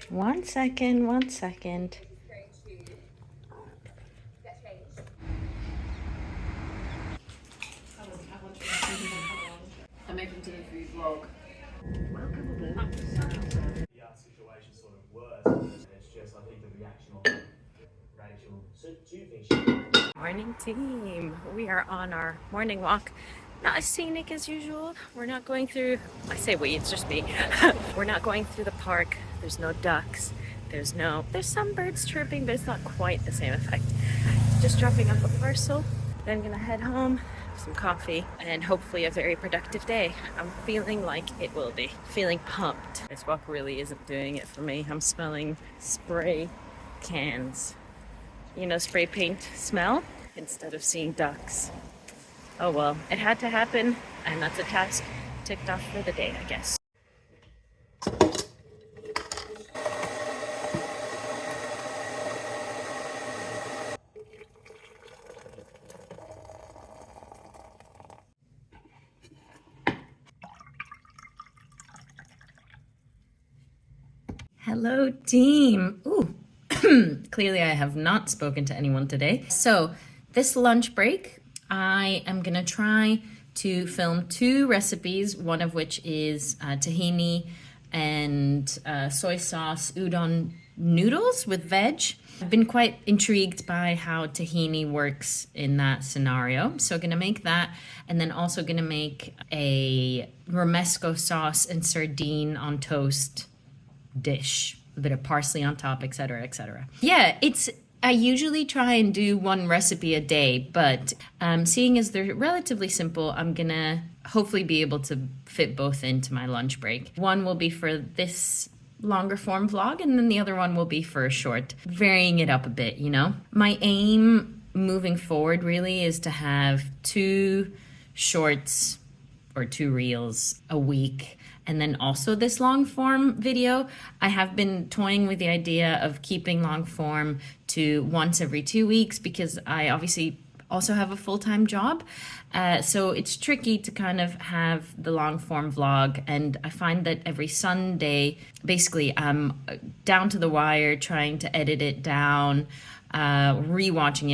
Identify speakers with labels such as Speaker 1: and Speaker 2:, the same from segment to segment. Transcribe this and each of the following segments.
Speaker 1: One second, one second.
Speaker 2: I'm open to the food vlog.
Speaker 3: The situation sort of worse. It's just, I think, the reaction of Rachel. So, do you think she...
Speaker 1: Morning team. We are on our morning walk. Not as scenic as usual. We're not going through, I say we, it's just me. We're not going through the park. There's no ducks. There's some birds chirping, but it's not quite the same effect. Just dropping off a parcel. Then gonna head home, some coffee, and hopefully a very productive day. I'm feeling like it will be. Feeling pumped. This walk really isn't doing it for me. I'm smelling spray cans. You know, spray paint smell instead of seeing ducks. Oh well, it had to happen, and that's a task ticked off for the day, I guess. Hello, team. Ooh, clearly I have not spoken to anyone today. So this lunch break, I am gonna try to film 2 recipes, one of which is tahini and soy sauce udon noodles with veg. I've been quite intrigued by how tahini works in that scenario. So gonna make that, and then also gonna make a romesco sauce and sardine on toast dish, a bit of parsley on top, etc., etc. Yeah, I usually try and do 1 recipe a day, but seeing as they're relatively simple, I'm gonna hopefully be able to fit both into my lunch break. One will be for this longer form vlog, and then the other one will be for a short, varying it up a bit, you know? My aim moving forward really is to have 2 shorts or 2 reels a week, and then also this long form video. I have been toying with the idea of keeping long form to once every 2 weeks because I obviously also have a full-time job. So it's tricky to kind of have the long form vlog, and I find that every Sunday, basically I'm down to the wire trying to edit it down, rewatching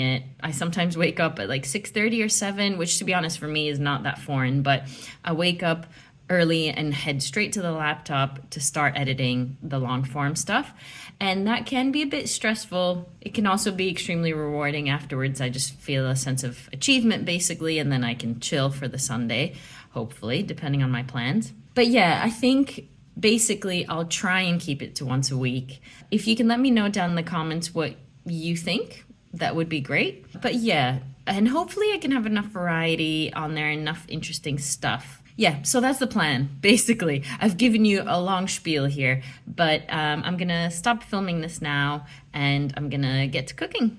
Speaker 1: it. I sometimes wake up at like 6:30 or 7, which to be honest for me is not that foreign, but I wake up early and head straight to the laptop to start editing the long form stuff. And that can be a bit stressful. It can also be extremely rewarding afterwards. I just feel a sense of achievement basically, and then I can chill for the Sunday, hopefully, depending on my plans. But yeah, I think basically I'll try and keep it to once a week. If you can let me know down in the comments what you think, that would be great. But yeah, and hopefully I can have enough variety on there, enough interesting stuff. Yeah, so that's the plan, basically. I've given you a long spiel here, but I'm gonna stop filming this now and I'm gonna get to cooking.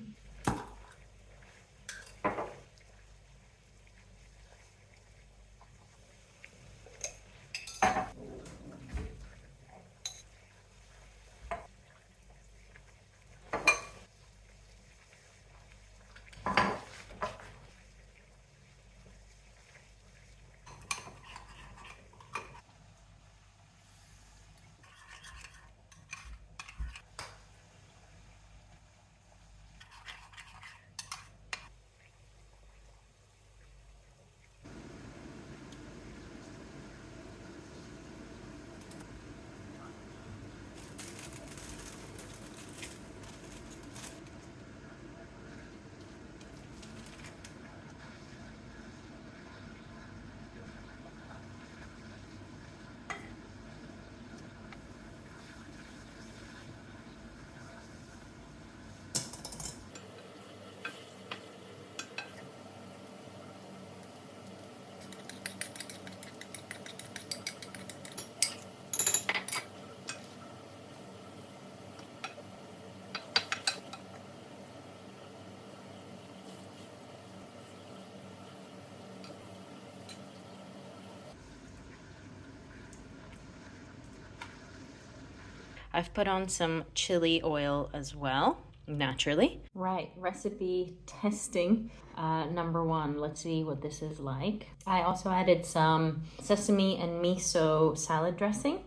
Speaker 1: I've put on some chili oil as well, naturally. Right, recipe testing number 1. Let's see what this is like. I also added some sesame and miso salad dressing.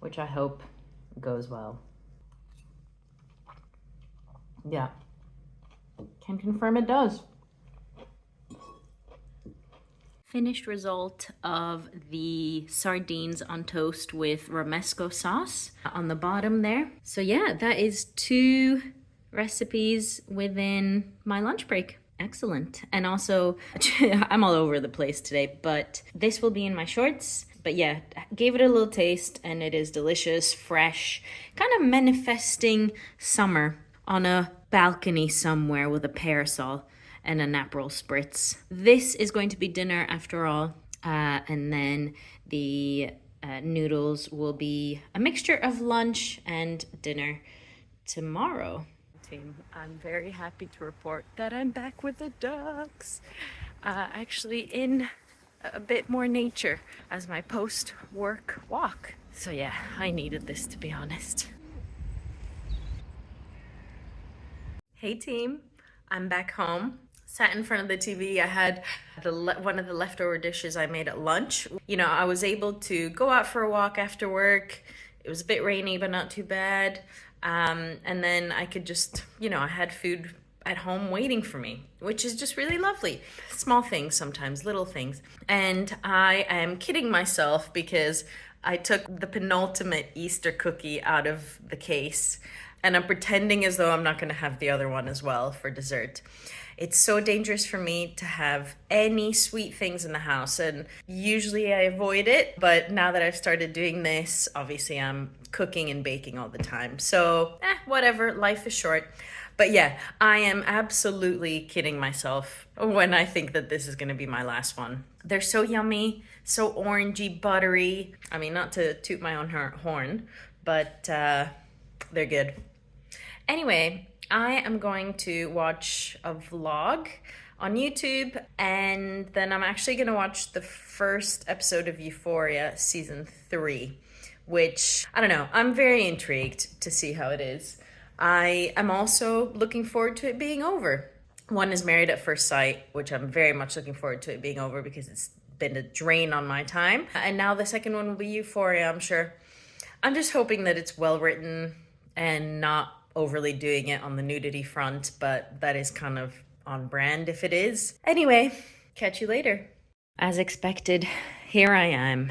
Speaker 1: which I hope goes well. Yeah, can confirm it does. Finished result of the sardines on toast with romesco sauce on the bottom there. So yeah, that is 2 recipes within my lunch break. Excellent. And also, I'm all over the place today, but this will be in my shorts. But yeah, gave it a little taste and it is delicious, fresh, kind of manifesting summer on a balcony somewhere with a parasol and an Aperol spritz. This is going to be dinner after all, and then the noodles will be a mixture of lunch and dinner tomorrow. Team, I'm very happy to report that I'm back with the ducks. Actually in a bit more nature as my post-work walk. So yeah, I needed this, to be honest. Hey team, I'm back home. Sat in front of the TV. I had one of the leftover dishes I made at lunch. You know, I was able to go out for a walk after work. It was a bit rainy, but not too bad. And then I could just, you know, I had food at home waiting for me, which is just really lovely. Small things sometimes, little things. And I am kidding myself because I took the penultimate Easter cookie out of the case and I'm pretending as though I'm not going to have the other one as well for dessert. It's so dangerous for me to have any sweet things in the house, and usually I avoid it, but now that I've started doing this, obviously I'm cooking and baking all the time. So, whatever, life is short. But yeah, I am absolutely kidding myself when I think that this is gonna be my last one. They're so yummy, so orangey, buttery. I mean, not to toot my own horn, but they're good. Anyway, I am going to watch a vlog on YouTube, and then I'm actually going to watch the first episode of Euphoria season 3, which, I don't know, I'm very intrigued to see how it is. I am also looking forward to it being over. One is Married at First Sight, which I'm very much looking forward to it being over because it's been a drain on my time. And now the second one will be Euphoria, I'm sure. I'm just hoping that it's well written and not overly doing it on the nudity front, but that is kind of on brand if it is. Anyway, catch you later. As expected, here I am.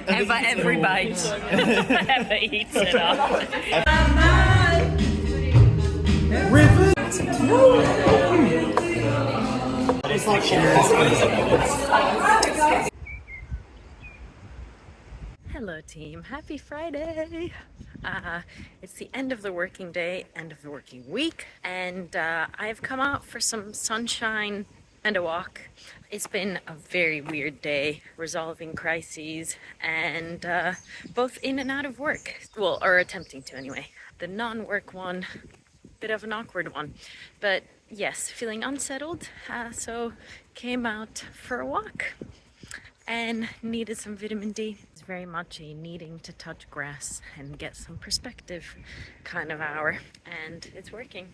Speaker 1: Every bite ever eats it up. Hello team, happy Friday. It's the end of the working day, end of the working week, and I've come out for some sunshine and a walk. It's been a very weird day, resolving crises and both in and out of work. Well, or attempting to anyway. The non-work one, bit of an awkward one, but yes, feeling unsettled, so came out for a walk and needed some vitamin D. It's very much a needing to touch grass and get some perspective kind of hour, and it's working.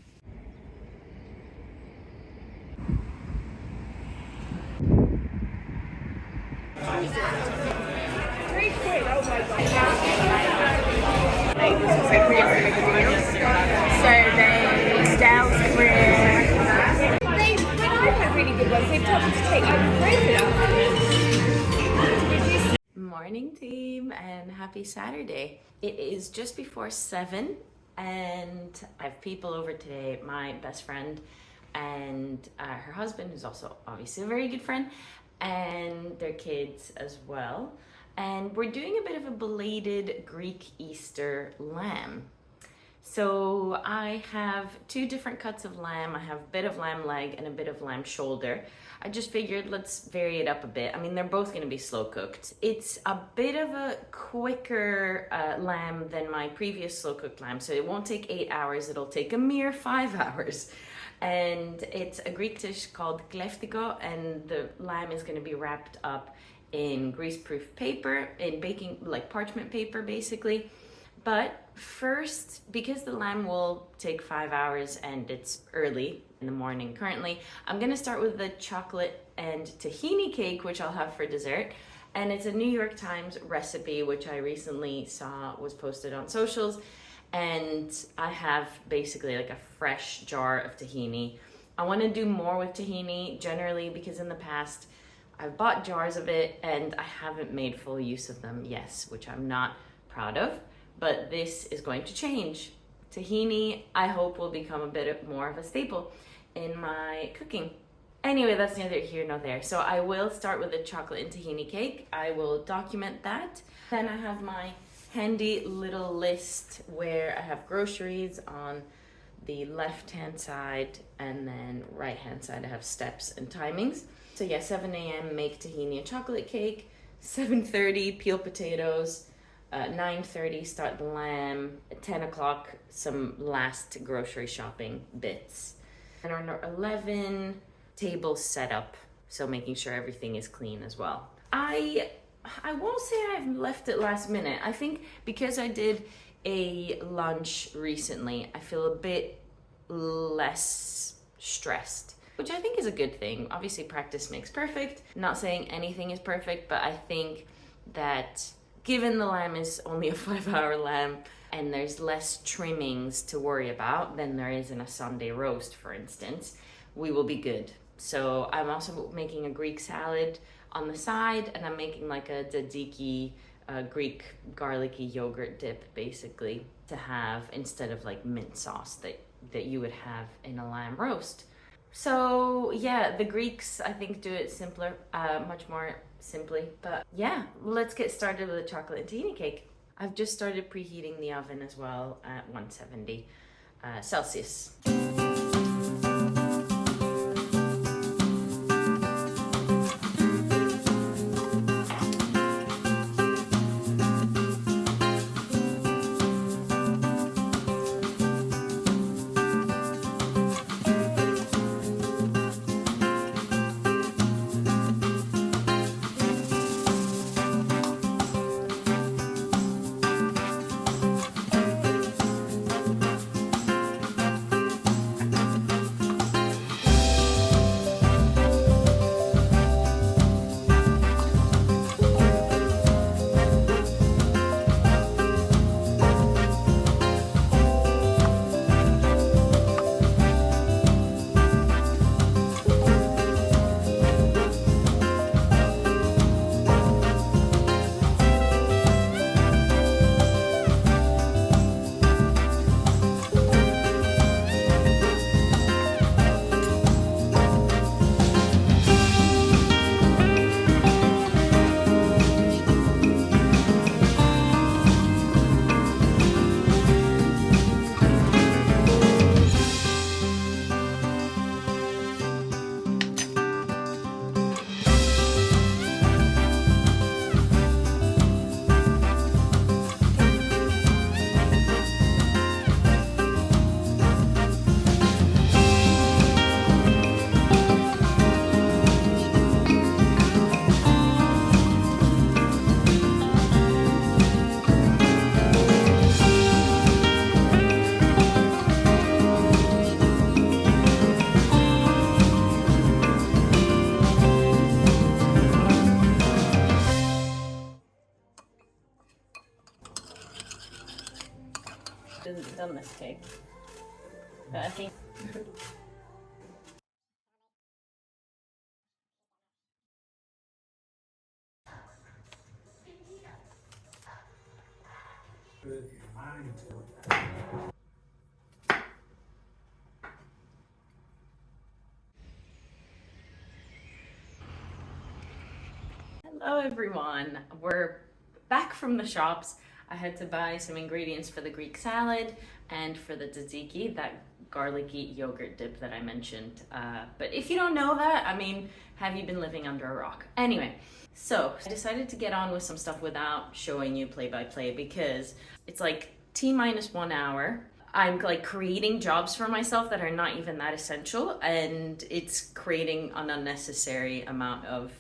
Speaker 2: So they Styles career. When I've had really good ones, they've told me to take ibuprofen.
Speaker 1: Morning team and happy Saturday. It is just before 7 and I have people over today. My best friend and her husband, who's also obviously a very good friend, and their kids as well. And we're doing a bit of a belated Greek Easter lamb. So I have 2 different cuts of lamb. I have a bit of lamb leg and a bit of lamb shoulder. I just figured let's vary it up a bit. I mean, they're both going to be slow cooked. It's a bit of a quicker lamb than my previous slow cooked lamb. So it won't take 8 hours. It'll take a mere 5 hours. And it's a Greek dish called kleftiko, and the lamb is going to be wrapped up in greaseproof paper, in baking, like parchment paper basically. But first, because the lamb will take 5 hours and it's early in the morning currently, I'm gonna start with the chocolate and tahini cake, which I'll have for dessert. And it's a New York Times recipe, which I recently saw was posted on socials. And I have basically like a fresh jar of tahini. I wanna do more with tahini generally because in the past, I've bought jars of it and I haven't made full use of them, yes, which I'm not proud of. But this is going to change. Tahini, I hope, will become a bit more of a staple in my cooking. Anyway, that's neither here nor there. So I will start with a chocolate and tahini cake. I will document that. Then I have my handy little list where I have groceries on the left-hand side, and then right-hand side I have steps and timings. So yeah, 7 a.m. make tahini and chocolate cake, 7:30 peel potatoes, 9:30 start the lamb, at 10 o'clock some last grocery shopping bits. And around 11, table setup, so making sure everything is clean as well. I won't say I've left it last minute. I think because I did a lunch recently, I feel a bit less stressed, which I think is a good thing. Obviously practice makes perfect. Not saying anything is perfect, but I think that given the lamb is only a 5-hour lamb and there's less trimmings to worry about than there is in a Sunday roast, for instance, we will be good. So I'm also making a Greek salad on the side, and I'm making like a tzatziki, Greek garlicky yogurt dip, basically, to have instead of like mint sauce that you would have in a lamb roast. So yeah, the Greeks, I think, do it simpler, much more simply. But yeah, let's get started with the chocolate and tahini cake. I've just started preheating the oven as well at 170 Celsius. Done this cake, but I think hello everyone, we're back from the shops. I had to buy some ingredients for the Greek salad and for the tzatziki, that garlicky yogurt dip that I mentioned. But if you don't know that, I mean, have you been living under a rock? Anyway, so I decided to get on with some stuff without showing you play by play because it's like T-minus 1 hour. I'm like creating jobs for myself that are not even that essential, and it's creating an unnecessary amount of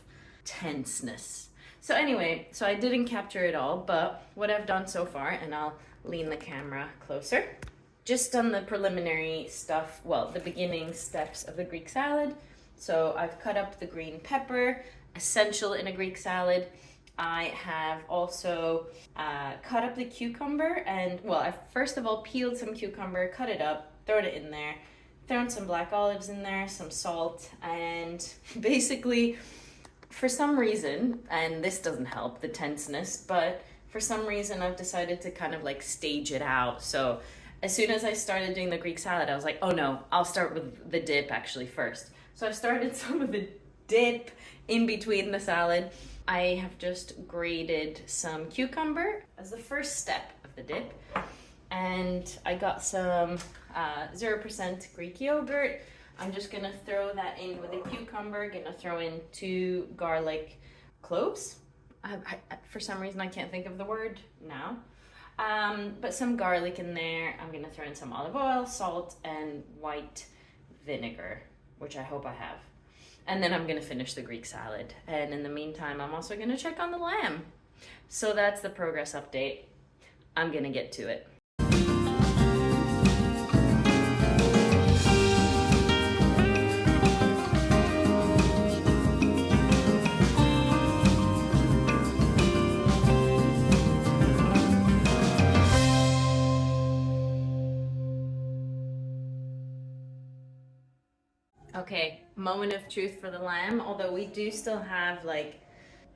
Speaker 1: tenseness. So anyway, so I didn't capture it all, but what I've done so far, and I'll lean the camera closer, just done the preliminary stuff, well, the beginning steps of the Greek salad. So I've cut up the green pepper, essential in a Greek salad. I have also cut up the cucumber and, well, I first of all peeled some cucumber, cut it up, thrown it in there, thrown some black olives in there, some salt, and basically, for some reason, and this doesn't help the tenseness, but for some reason I've decided to kind of like stage it out. So as soon as I started doing the Greek salad, I was like, oh no, I'll start with the dip actually first. So I've started some of the dip in between the salad. I have just grated some cucumber as the first step of the dip. And I got some 0% Greek yogurt. I'm just gonna throw that in with the cucumber, gonna throw in 2 garlic cloves. For some reason, I can't think of the word now. But some garlic in there. I'm gonna throw in some olive oil, salt, and white vinegar, which I hope I have. And then I'm gonna finish the Greek salad. And in the meantime, I'm also gonna check on the lamb. So that's the progress update. I'm gonna get to it. Okay, moment of truth for the lamb, although we do still have like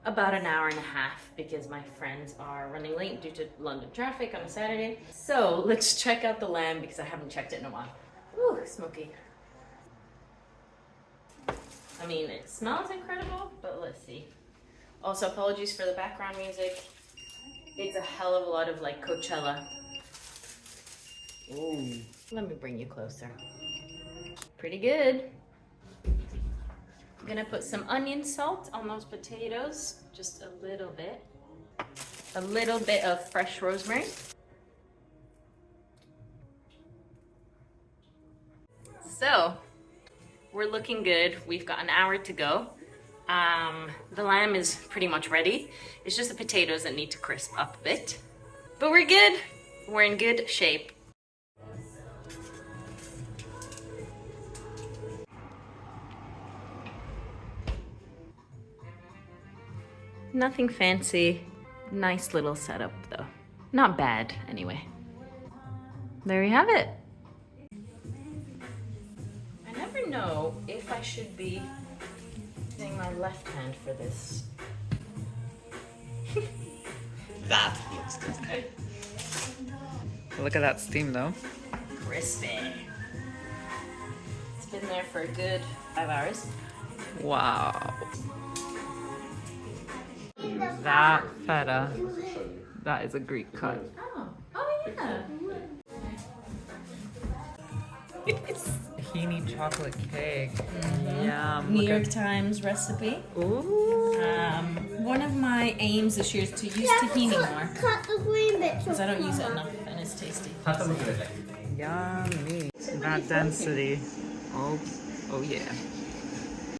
Speaker 1: about an hour and a half because my friends are running late due to London traffic on a Saturday. So let's check out the lamb because I haven't checked it in a while. Ooh, smoky. I mean, it smells incredible, but let's see. Also, apologies for the background music. It's a hell of a lot of like Coachella. Ooh, let me bring you closer. Pretty good. I'm gonna put some onion salt on those potatoes, just a little bit. A little bit of fresh rosemary. So, we're looking good. We've got an hour to go. The lamb is pretty much ready. It's just the potatoes that need to crisp up a bit. But we're good. We're in good shape. Nothing fancy. Nice little setup though. Not bad anyway. There you have it. I never know if I should be using my left hand for this.
Speaker 4: That looks good. Look at that steam though.
Speaker 1: Crispy. It's been there for a good 5 hours.
Speaker 4: Wow. That feta, that is a Greek cut.
Speaker 1: Oh yeah.
Speaker 4: Tahini chocolate cake. Yum.
Speaker 1: New
Speaker 4: Look
Speaker 1: York
Speaker 4: at-
Speaker 1: Times recipe.
Speaker 4: Ooh.
Speaker 1: One of my aims this year is to use tahini more
Speaker 2: Cut the green bits
Speaker 1: because I don't use it enough and it's tasty.
Speaker 4: Yummy. That density. Oh yeah.